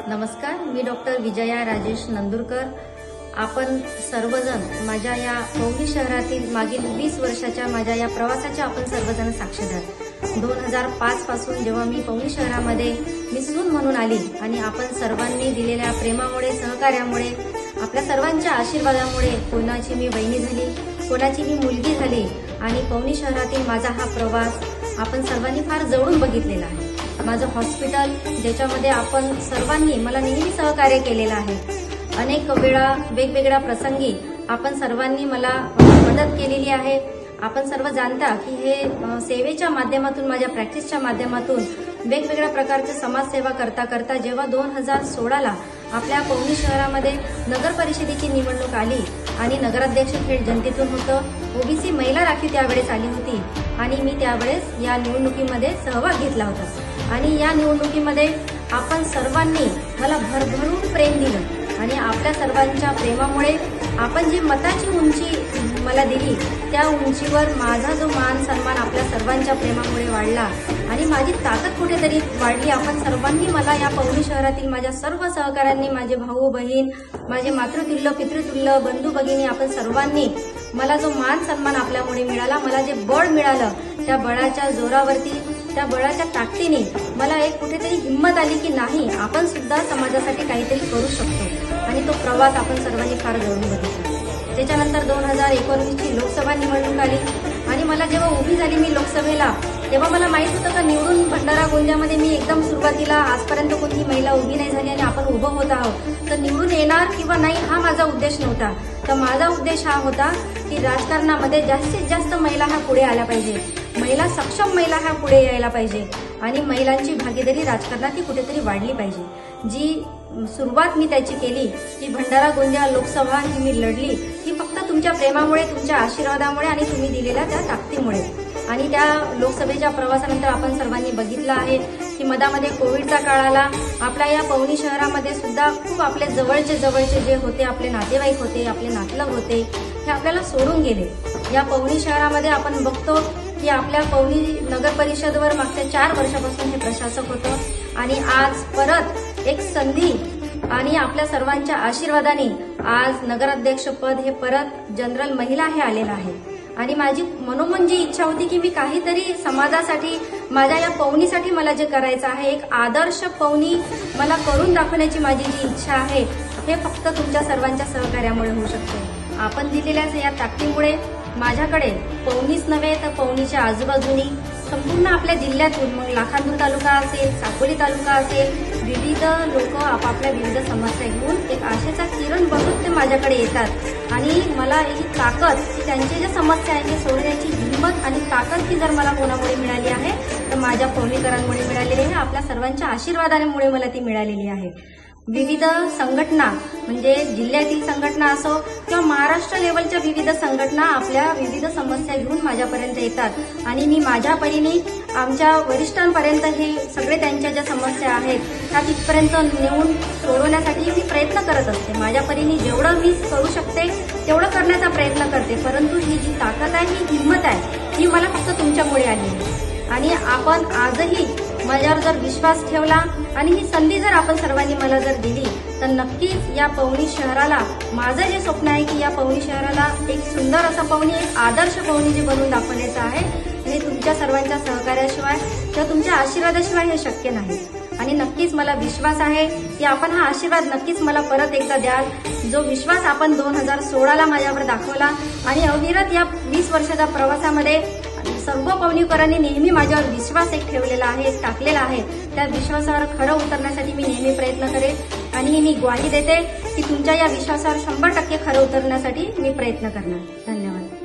नमस्कार, मी डॉक्टर विजया राजेश नंदुरकर। आपण सर्वजण माझ्या या पवनी शहरातील मागील 20 वर्षाच्या माझ्या या प्रवासाच्या आपण सर्वजण साक्षीदार। 2005 पासून जेव्हा मी पवनी शहरामध्ये मी सून म्हणून आली आणि आपण सर्वांनी दिलेल्या प्रेमामुळे, सहकार्यामुळे, आपल्या सर्वांच्या आशीर्वादामुळे कोणाची मी बहिणी झाली, कोणाची मी मुलगी झाली आणि पवनी शहरातील माझा हा प्रवास आपण सर्वांनी फार जवळून बघितलेला आहे। माझं हॉस्पिटल ज्याच्यामध्ये आपण सर्वांनी मला नेहमी सहकार्य केलेलं आहे। अनेक वेळा वेगवेगळ्या प्रसंगी आपण सर्वांनी मला मदत केलेली आहे। आपण सर्व जाणता की हे सेवेच्या माध्यमातून, माझ्या प्रॅक्टिसच्या माध्यमातून वेगवेगळ्या प्रकारच्या समाजसेवा करता करता जेव्हा 2016ला आपल्या पवनी शहरामध्ये नगर परिषदेची निवडणूक आली आणि नगराध्यक्ष थेट जनतेतून होतं। ओबीसी महिला राखीव त्यावेळेस आली होती आणि मी त्यावेळेस या निवडणुकीमध्ये सहभाग घेतला होता आणि या निवडणुकीमध्ये आपण सर्वांनी मला भरभरून प्रेम दिलं आणि आपल्या सर्वांच्या प्रेमामुळे आपण जी मताची उंची मला दिली त्या उंचीवर माझा जो मान सन्मान आपल्या सर्वांच्या प्रेमामुळे वाढला आणि माझी ताकद कुठेतरी वाढली। आपण सर्वांनी मला या पवनी शहरातील माझ्या सर्व सहकाऱ्यांनी, माझे भाऊ बहीण, माझे मातृतुल्य पितृतुल्य बंधू भगिनी, आपण सर्वांनी मला जो मान सन्मान आपल्यामुळे मिळाला, मला जे बळ मिळालं, त्या बळाच्या जोरावरती, त्या बळाच्या ताकदीने मला एक कुठेतरी हिंमत आली की नाही, आपण सुद्धा समाजासाठी काहीतरी करू शकतो आणि तो प्रवास आपण सर्वांनी फार जवळून बघितला। त्याच्यानंतर 2019ची लोकसभा निवडणूक आली आणि मला जेव्हा उभी झाली मी लोकसभेला, तेव्हा मला माहित होतं का निवडून भंडारा गोंदियामध्ये मी एकदम सुरुवातीला आजपर्यंत कोणती महिला उभी नाही झाली आणि आपण उभं होत आहोत, तर निवडून येणार किंवा नाही हा माझा उद्देश नव्हता। तर माझा उद्देश हा होता की राजकारणामध्ये जास्तीत जास्त महिला ह्या पुढे आल्या पाहिजे, महिला सक्षम महिला ह्या पुढे यायला पाहिजे आणि महिलांची भागीदारी राजकारणात ही कुठेतरी वाढली पाहिजे। जी सुरुवात मी त्याची केली की भंडारा गोंदिया लोकसभा ही मी लढली, ही फक्त तुमच्या प्रेमामुळे, तुमच्या आशीर्वादामुळे आणि तुम्ही दिलेल्या त्या ताकदीमुळे। आणि त्या लोकसभेच्या प्रवासानंतर आपण सर्वांनी बघितलं आहे की मधामध्ये कोविडचा काळ आला। आपल्या या पवनी शहरामध्ये सुद्धा खूप आपले जवळचे जे होते, आपले नातेवाईक होते, आपले नातलग होते, हे आपल्याला सोडून गेले। या पवनी शहरामध्ये आपण बघतो की आपल्या पवनी नगर परिषदवर मागच्या 4 वर्षापासून हे प्रशासक होतं आणि आज परत एक संधी आणि आपल्या सर्वांच्या आशीर्वादाने आज नगराध्यक्ष पद हे परत जनरल महिला हे आलेलं आहे। आणि माझी मनोमन जी इच्छा होती की मी काहीतरी समाजासाठी, माझ्या या पवनीसाठी मला जे करायचं आहे, एक आदर्श पवनी मला करून दाखवण्याची माझी जी इच्छा आहे, हे फक्त तुमच्या सर्वांच्या सहकार्यामुळे होऊ शकते। आपण दिलेल्या या ताकदीमुळे माझ्याकडे पवनीच नव्हे तर पवनीच्या आजूबाजूनी संपूर्ण आपल्या जिल्ह्यातून, मग लाखांदूर तालुका असेल, साकोली तालुका असेल, विविध लोक आपापल्या विविध समस्या घेऊन एक आशेचा किरण बघून ते माझ्याकडे येतात आणि मला ही ताकद, त्यांच्या ज्या समस्या आहेत ते सोडण्याची हिंमत आणि ताकद ही जर मला कोणामुळे मिळाली आहे तर माझ्या पवनीकरांमुळे मिळालेली आहे, आपल्या सर्वांच्या आशीर्वादामुळे मला ती मिळालेली आहे। विविध संघटना म्हणजे जिल्ह्यातील संघटना असो किंवा महाराष्ट्र लेवलच्या विविध संघटना आपल्या विविध समस्या घेऊन माझ्यापर्यंत येतात आणि मी माझ्या परीने आमच्या वरिष्ठांपर्यंत हे सगळे त्यांच्या ज्या समस्या आहेत त्या तिथपर्यंत नेऊन सोडवण्यासाठी मी प्रयत्न करत असते। माझ्या परीने जेवढं मी करू शकते तेवढं करण्याचा प्रयत्न करते, परंतु ही जी ताकद आहे, ही हिंमत आहे, ही मला फक्त तुमच्यामुळे आली आहे। आणि आपण आजही माझ्यावर जर विश्वास ठेवला आणि ही संधी जर आपण सर्वांनी मला जर दिली तर नक्कीच या पवनी शहराला, माझं जे स्वप्न आहे की या पवनी शहराला एक सुंदर असं पवनी, एक आदर्श पवनी जे बनवून दाखवण्याचं आहे, हे तुमच्या सर्वांच्या सहकार्याशिवाय किंवा तुमच्या आशीर्वादाशिवाय हे शक्य नाही। आणि नक्कीच मला विश्वास आहे की आपण हा आशीर्वाद नक्कीच मला परत एकदा द्याल, जो विश्वास आपण 2016ला माझ्यावर दाखवला आणि अविरत या 20 वर्षाच्या प्रवासामध्ये सर्व पवनीकरांनी नेहमी माझ्यावर विश्वास एक ठेवलेला आहे, टाकलेला आहे, त्या विश्वासावर खरं उतरण्यासाठी मी नेहमी प्रयत्न करेन आणि मी ग्वाही देते की तुमच्या या विश्वासावर 100% खरं उतरण्यासाठी मी प्रयत्न करणार। धन्यवाद।